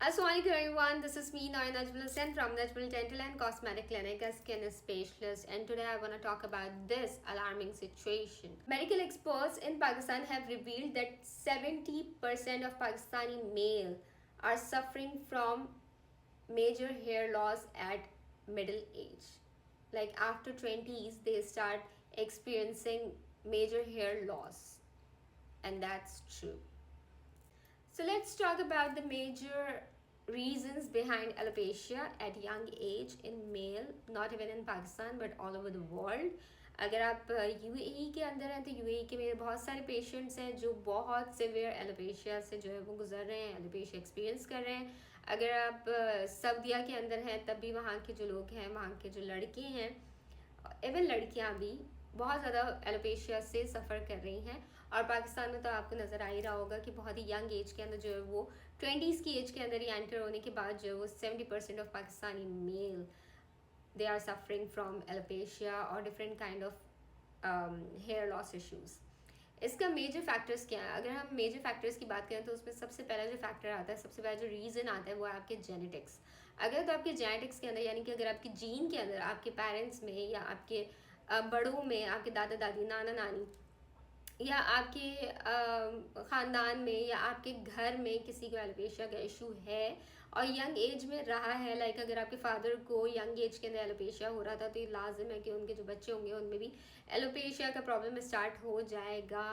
Assalamualaikum everyone, this is me Noya Najmul Hussain from Najmul Dental and Cosmetic Clinic, a skin specialist, and today I want to talk about this alarming situation. Medical experts in Pakistan have revealed that 70% of Pakistani male are suffering from major hair loss at middle age. Like after 20s, they start experiencing major hair loss, and that's true. So let's talk about the major reasons behind alopecia at young age in male, not even in Pakistan but all over the world. अगर आप UAE के अंदर हैं तो UAE के मेरे बहुत सारे पेशेंट्स हैं जो बहुत सिवियर एलोपेशिया से जो है वो गुजर रहे हैं, एलोपेशिया एक्सपीरियंस कर रहे हैं. अगर आप सऊदीया के अंदर हैं तब भी वहाँ के जो लोग हैं, वहाँ के जो लड़के हैं, इवन लड़कियाँ भी बहुत ज़्यादा एलोपेशिया से सफ़र कर रही हैं. और पाकिस्तान में तो आपको नज़र आ ही रहा होगा कि बहुत ही यंग एज के अंदर जो है वो 20s की एज के अंदर ही एंटर होने के बाद जो है वो 70% of Pakistani male they are suffering from alopecia और different kind of hair loss issues. इसका मेजर फैक्टर्स क्या है? अगर हम मेजर फैक्टर्स की बात करें तो उसमें सबसे पहला जो फैक्टर आता है, सबसे पहला जो रीज़न आता है वो है आपके जेनेटिक्स. अगर तो आपके जेनेटिक्स के अंदर यानी कि अगर आपकी जीन के अंदर, आपके पेरेंट्स में या आपके बड़ों में, आपके दादा दादी, नाना नानी या आपके ख़ानदान में या आपके घर में किसी को एलोपेशिया का इशू है और यंग एज में रहा है, लाइक अगर आपके फादर को यंग एज के अंदर एलोपेशिया हो रहा था तो ये लाजिम है कि उनके जो बच्चे होंगे उनमें भी एलोपेशिया का प्रॉब्लम स्टार्ट हो जाएगा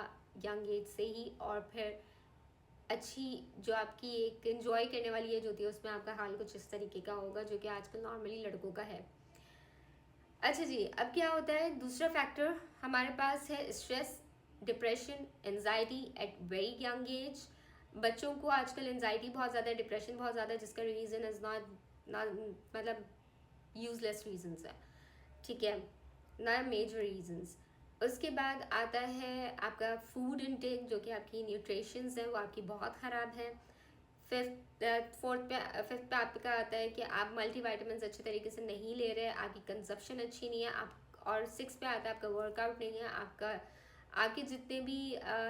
यंग एज से ही. और फिर अच्छी जो आपकी एक इंजॉय करने वाली एज होती है उसमें आपका हाल कुछ इस तरीके का होगा जो कि आजकल नॉर्मली लड़कों का है. अच्छा जी, अब क्या होता है? दूसरा फैक्टर हमारे पास है stress, depression, anxiety at very young age. बच्चों को आजकल एनजाइटी बहुत ज़्यादा है, डिप्रेशन बहुत ज़्यादा है, जिसका रीज़न इज़ नॉट मतलब यूजलेस रीजंस है, ठीक है, ना मेजर रीजंस. उसके बाद आता है आपका फूड इनटेक, जो कि आपकी न्यूट्रिशंस है वो आपकी बहुत ख़राब है. फिफ्थ पे आपका आता है कि आप मल्टीविटामिन अच्छे तरीके से नहीं ले रहे, आपकी कंजप्शन अच्छी नहीं है आप. और सिक्स पे आता है आपका वर्कआउट नहीं है, आपके जितने भी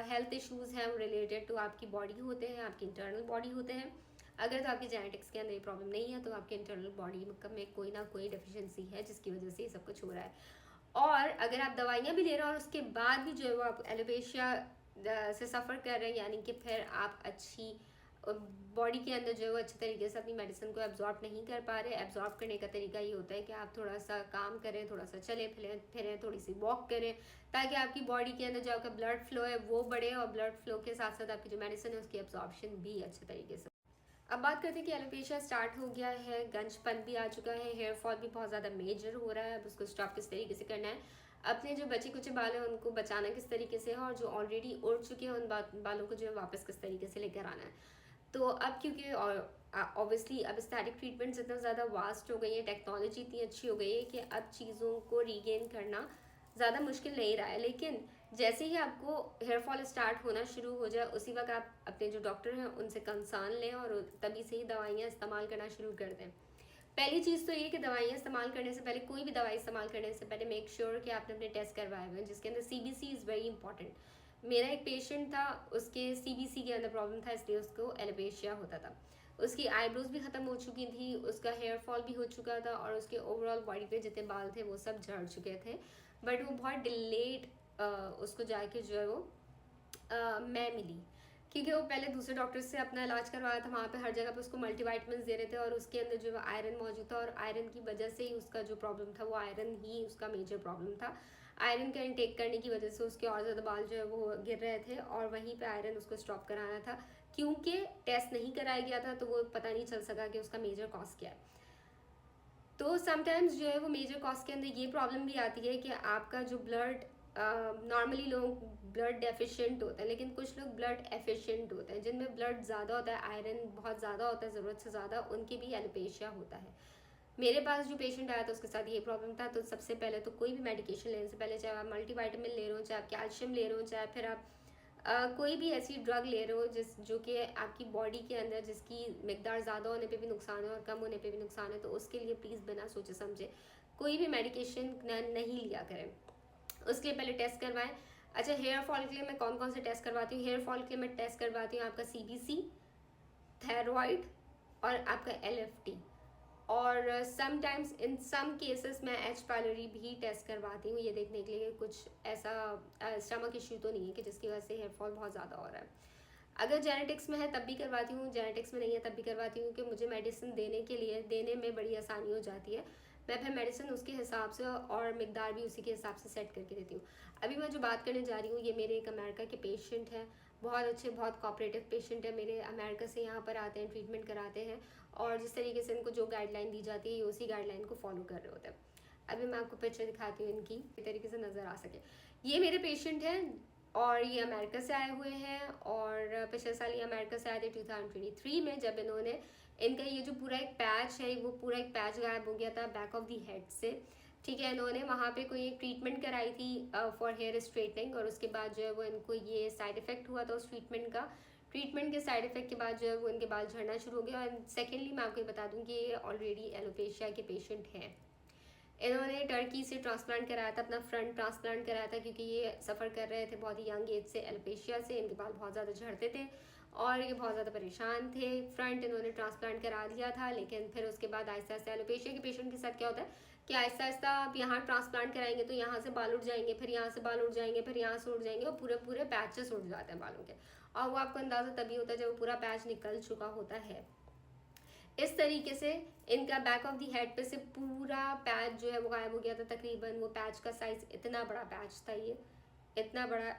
हेल्थ इश्यूज़ हैं वो रिलेटेड टू आपकी बॉडी होते हैं, आपकी इंटरनल बॉडी होते हैं. अगर तो आपकी जेनेटिक्स के अंदर ये प्रॉब्लम नहीं है तो आपके इंटरनल बॉडी में कोई ना कोई डेफिशिएंसी है जिसकी वजह से ये सब कुछ हो रहा है. और अगर आप दवाइयाँ भी ले रहे हो और उसके बाद भी जो है वो आप एलोपेशिया से सफ़र कर रहे हैं, यानी कि फिर आप अच्छी बॉडी के अंदर जो है वो अच्छे तरीके से अपनी मेडिसिन को एब्जॉर्ब नहीं कर पा रहे. एब्जॉर्ब करने का तरीका ये होता है कि आप थोड़ा सा काम करें, थोड़ा सा चले फिरें, थोड़ी सी वॉक करें, ताकि आपकी बॉडी के अंदर जो आपका ब्लड फ्लो है वो बढ़े और ब्लड फ्लो के साथ साथ आपकी जो मेडिसिन है उसकी एब्जॉर्बशन भी अच्छे तरीके से. अब बात करते हैं कि एलोपेशिया स्टार्ट हो गया है, गंजपन भी आ चुका है, हेयर फॉल भी बहुत ज़्यादा मेजर हो रहा है. अब उसको स्टॉप किस तरीके से करना है, अपने जो बचे कुचे बाल हैं उनको बचाना किस तरीके से है, और जो ऑलरेडी उड़ चुके हैं उन बालों को जो है वापस किस तरीके से लेकर आना है. तो अब क्योंकि ऑब्वियसली अब स्टैटिक ट्रीटमेंट्स इतना ज़्यादा वास्ट हो गई है, टेक्नोलॉजी इतनी अच्छी हो गई है कि अब चीज़ों को रीगेन करना ज़्यादा मुश्किल नहीं रहा है. लेकिन जैसे ही आपको हेयर फॉल स्टार्ट होना शुरू हो जाए उसी वक्त आप अपने जो डॉक्टर हैं उनसे कंसर्न लें और तभी से ही दवाइयाँ इस्तेमाल करना शुरू कर दें. पहली चीज़ तो ये कि दवाइयाँ इस्तेमाल करने से पहले, कोई भी दवाई इस्तेमाल करने से पहले मेक श्योर कि आपने अपने टेस्ट करवाए हुए हैं, जिसके अंदर सीबीसी इज़ वेरी इंपॉर्टेंट. मेरा एक पेशेंट था, उसके सीबीसी के अंदर प्रॉब्लम था, इसलिए उसको एलोपेशिया होता था. उसकी आईब्रोज भी ख़त्म हो चुकी थी, उसका हेयर फॉल भी हो चुका था और उसके ओवरऑल बॉडी पे जितने बाल थे वो सब झड़ चुके थे. बट वो बहुत डिलेट उसको जाके जो है वो मैं मिली, क्योंकि वो पहले दूसरे डॉक्टर से अपना इलाज करवाया था. वहाँ पे हर जगह पे उसको मल्टीवाइटमिन दे रहे थे और उसके अंदर जो आयरन मौजूद था, और आयरन की वजह से ही उसका जो प्रॉब्लम था वो आयरन ही उसका मेजर प्रॉब्लम था. आयरन का इनटेक करने की वजह से उसके और ज़्यादा बाल जो है वो गिर रहे थे और वहीं पे आयरन उसको स्टॉप कराना था. क्योंकि टेस्ट नहीं कराया गया था तो वो पता नहीं चल सका कि उसका मेजर कॉज क्या है. तो समटाइम्स जो है वो मेजर कॉज के अंदर ये प्रॉब्लम भी आती है कि आपका जो ब्लड, नॉर्मली लोग ब्लड डेफिशिएंट होते हैं लेकिन कुछ लोग ब्लड एफिशिएंट होते हैं, जिनमें ब्लड ज़्यादा होता है, आयरन बहुत ज़्यादा होता है ज़रूरत से ज़्यादा, उनके भी एलोपेशिया होता है. मेरे पास जो पेशेंट आया था उसके साथ ये प्रॉब्लम था. तो सबसे पहले तो कोई भी मेडिकेशन लेने से पहले, चाहे आप मल्टीविटामिन ले रहे हो, चाहे आप कैल्शियम ले रहे हो, चाहे फिर आप कोई भी ऐसी ड्रग ले रहे हो जो कि आपकी बॉडी के अंदर जिसकी मकदार ज़्यादा होने पे भी नुकसान है और कम होने पे भी नुकसान है, तो उसके लिए प्लीज़ बिना सोचे समझे कोई भी मेडिकेशन नहीं लिया करें. उसके लिए पहले टेस्ट करवाएं. अच्छा, हेयर फॉल के लिए मैं कौन कौन से टेस्ट करवाती हूँ? हेयर फॉल के लिए मैं टेस्ट करवाती हूँ आपका सीबीसी, थायरॉइड, और आपका LFT। और समटाइम्स इन सम केसेस मैं H. pylori भी टेस्ट करवाती हूँ, ये देखने के लिए कुछ ऐसा स्टमक इशू तो नहीं है कि जिसकी वजह से हेयर फॉल बहुत ज़्यादा हो रहा है। अगर जेनेटिक्स में है तब भी करवाती हूँ, जेनेटिक्स में नहीं है तब भी करवाती हूँ, कि मुझे मेडिसिन देने में बड़ी आसानी हो जाती है। मैं फिर मेडिसिन उसके हिसाब से और मिकदार भी उसी के हिसाब से सेट करके देती हूँ। अभी मैं जो बात करने जा रही हूँ, ये मेरे एक अमेरिका के पेशेंट हैं, बहुत अच्छे, बहुत कोऑपरेटिव पेशेंट है मेरे, अमेरिका से यहाँ पर आते हैं, ट्रीटमेंट कराते हैं, और जिस तरीके से इनको जो गाइडलाइन दी जाती है ये उसी गाइडलाइन को फॉलो कर रहे होते हैं। अभी मैं आपको पिक्चर दिखाती हूँ इनकी, इस तरीके से नज़र आ सके। ये मेरे पेशेंट हैं और ये अमेरिका से आए हुए हैं, और पिछले साल ये अमेरिका से आए थे 2023 में, जब इन्होंने इनका ये जो पूरा एक पैच है, वो पूरा एक पैच गायब हो गया था बैक ऑफ दी हेड से। ठीक है, इन्होंने वहाँ पे कोई एक ट्रीटमेंट कराई थी फॉर हेयर स्ट्रेटनिंग, और उसके बाद जो है वो इनको ये साइड इफेक्ट हुआ था उस ट्रीटमेंट का। ट्रीटमेंट के साइड इफेक्ट के बाद जो है वो इनके बाल झड़ना शुरू हो गया। और सेकेंडली मैं आपको ये बता दूँ कि ये ऑलरेडी एलोपेशिया के पेशेंट हैं। इन्होंने टर्की से ट्रांसप्लांट कराया था, अपना फ्रंट ट्रांसप्लांट कराया था, क्योंकि ये सफ़र कर रहे थे बहुत ही यंग एज से एलोपेशिया से, इनके बाल बहुत ज़्यादा झड़ते थे और ये बहुत ज़्यादा परेशान थे। फ्रंट इन्होंने ट्रांसप्लांट करा लिया था, लेकिन फिर उसके बाद आहिस्ता आहिस्ता एलोपेशिया के पेशेंट के साथ क्या होता है कि आहिस्ता आहिस्ता आप यहाँ ट्रांसप्लांट कराएंगे तो यहाँ से बाल उड़ जाएंगे, फिर यहाँ से बाल उड़ जाएंगे, फिर यहाँ से उड़ जाएंगे, और पूरे पूरे पैचेस उड़ जाते हैं बालों के। और वो आपको अंदाज़ा तभी होता है जब वो पूरा पैच निकल चुका होता है। इस तरीके से इनका बैक ऑफ दी हेड पे से पूरा पैच जो है वो गायब हो गया था तकरीबन। वो पैच का साइज इतना बड़ा पैच था, ये इतना बड़ा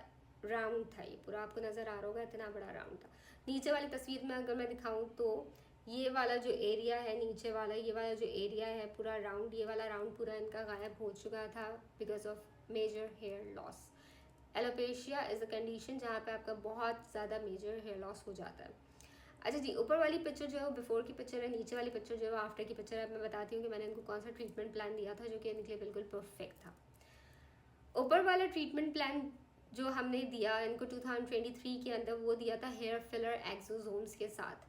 राउंड था, ये पूरा आपको नज़र आ रहा होगा, इतना बड़ा राउंड था। नीचे वाली तस्वीर में अगर मैं दिखाऊं तो ये वाला जो एरिया है नीचे वाला, ये वाला जो एरिया है पूरा राउंड, ये वाला राउंड पूरा इनका गायब हो चुका था because of major hair loss. Alopecia is a condition जहाँ पे आपका बहुत ज़्यादा मेजर हेयर लॉस हो जाता है। अच्छा जी, ऊपर वाली पिक्चर जो है वो बिफोर की पिक्चर है, नीचे वाली पिक्चर जो है वो आफ्टर की पिक्चर है। मैं बताती हूँ कि मैंने इनको कौन सा ट्रीटमेंट प्लान दिया था जो कि इनके लिए बिल्कुल परफेक्ट था। ऊपर वाला ट्रीटमेंट प्लान जो हमने दिया इनको 2023 के अंदर, वो दिया था हेयर फिलर एक्सोसोम्स के साथ।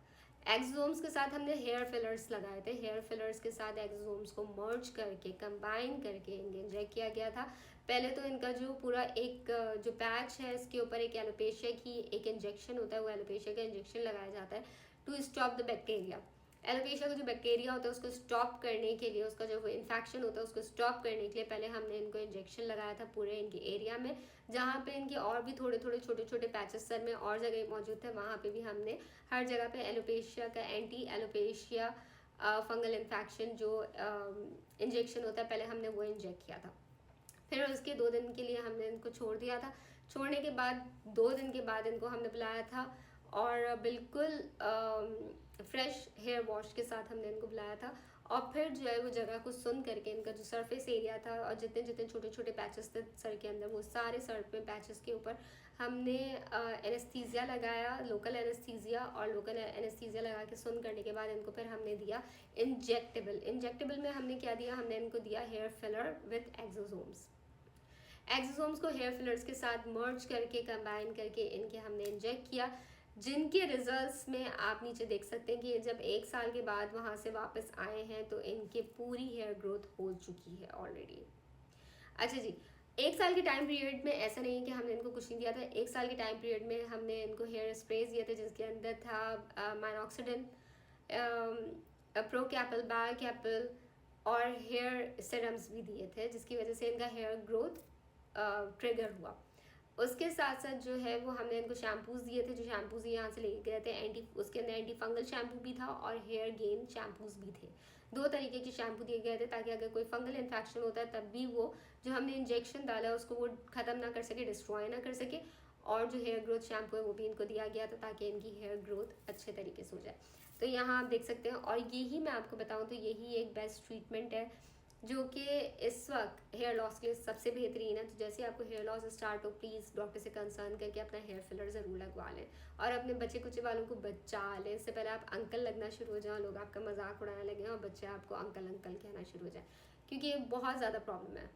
एक्सोसोम्स के साथ हमने हेयर फिलर्स लगाए थे, हेयर फिलर्स के साथ एक्सोसोम्स को मर्ज करके कंबाइन करके इनके इंजेक्ट किया गया था। पहले तो इनका जो पूरा एक जो पैच है इसके ऊपर एक एलोपेशिया की एक इंजेक्शन होता है, वो एलोपेशिया का इंजेक्शन लगाया जाता है to stop the bacteria. Alopecia का जो बैक्टीरिया होता है उसको स्टॉप करने के लिए, उसका जो इन्फेक्शन होता है उसको स्टॉप करने के लिए पहले हमने इनको इंजेक्शन लगाया था पूरे इनके एरिया में। जहाँ पे इनके और भी थोड़े थोड़े छोटे छोटे पैचेस सर में और जगह मौजूद थे, वहाँ पे भी हमने हर जगह पे एलोपेशिया का एंटी एलोपेशिया फंगल इन्फेक्शन जो इंजेक्शन होता है पहले हमने वो इंजेक्ट किया था। फिर उसके 2 दिन के लिए हमने इनको छोड़ दिया था। छोड़ने के बाद 2 दिन के बाद इनको हमने बुलाया था और बिल्कुल फ्रेश हेयर वॉश के साथ हमने इनको बुलाया था। और फिर जो है वो जगह को सुन करके इनका जो सरफेस एरिया था और जितने जितने छोटे छोटे पैचेस थे सर के अंदर, वो सारे सर पे पैचेस के ऊपर हमने एनेस्थीसिया लगाया, लोकल एनेस्थीसिया, और लोकल एनेस्थीसिया लगा के सुन करने के बाद इनको फिर हमने दिया इंजेक्टेबल। इंजेक्टेबल में हमने क्या दिया, हमने इनको दिया hair filler with exosomes. Exosomes को हेयर फिलर्स के साथ मर्ज करके कंबाइन करके इनके हमने इंजेक्ट किया, जिनके रिजल्ट्स में आप नीचे देख सकते हैं कि जब 1 साल के बाद वहाँ से वापस आए हैं तो इनके पूरी हेयर ग्रोथ हो चुकी है ऑलरेडी। अच्छा जी, 1 साल के टाइम पीरियड में ऐसा नहीं है कि हमने इनको कुछ नहीं दिया था। 1 साल के टाइम पीरियड में हमने इनको हेयर स्प्रेज दिए थे जिसके अंदर था माइनॉक्सिडिन, प्रोकैपल, बायोकैपल और हेयर सीरम्स भी दिए थे, जिसकी वजह से इनका हेयर ग्रोथ ट्रिगर हुआ। उसके साथ साथ जो है वो हमने इनको शैम्पूज दिए थे, जो शैम्पूज यहाँ से लेके गए थे, उसके अंदर एंटी फंगल शैम्पू भी था और हेयर गेन शैम्पूज भी थे। 2 तरीके के शैम्पू दिए गए थे ताकि अगर कोई फंगल इन्फेक्शन होता है तब भी वो जो हमने इंजेक्शन डाला है उसको वो ख़त्म ना कर सके, डिस्ट्रॉय ना कर सके। और जो हेयर ग्रोथ शैम्पू है वो भी इनको दिया गया था ताकि इनकी हेयर ग्रोथ अच्छे तरीके से हो जाए। तो यहाँ आप देख सकते हैं, और यही मैं आपको बताऊँ तो यही एक बेस्ट ट्रीटमेंट है जो कि इस वक्त हेयर लॉस के लिए सबसे बेहतरीन है। तो जैसे आपको हेयर लॉस स्टार्ट हो, प्लीज़ डॉक्टर से कंसर्न करके अपना हेयर फिलर ज़रूर लगवा लें और अपने बच्चे कुचे वालों को बचा लें। इससे पहले आप अंकल लगना शुरू हो जाओ, लोग आपका मजाक उड़ाने लगे और बच्चे आपको अंकल अंकल कहना शुरू हो जाए, क्योंकि ये बहुत ज़्यादा प्रॉब्लम है।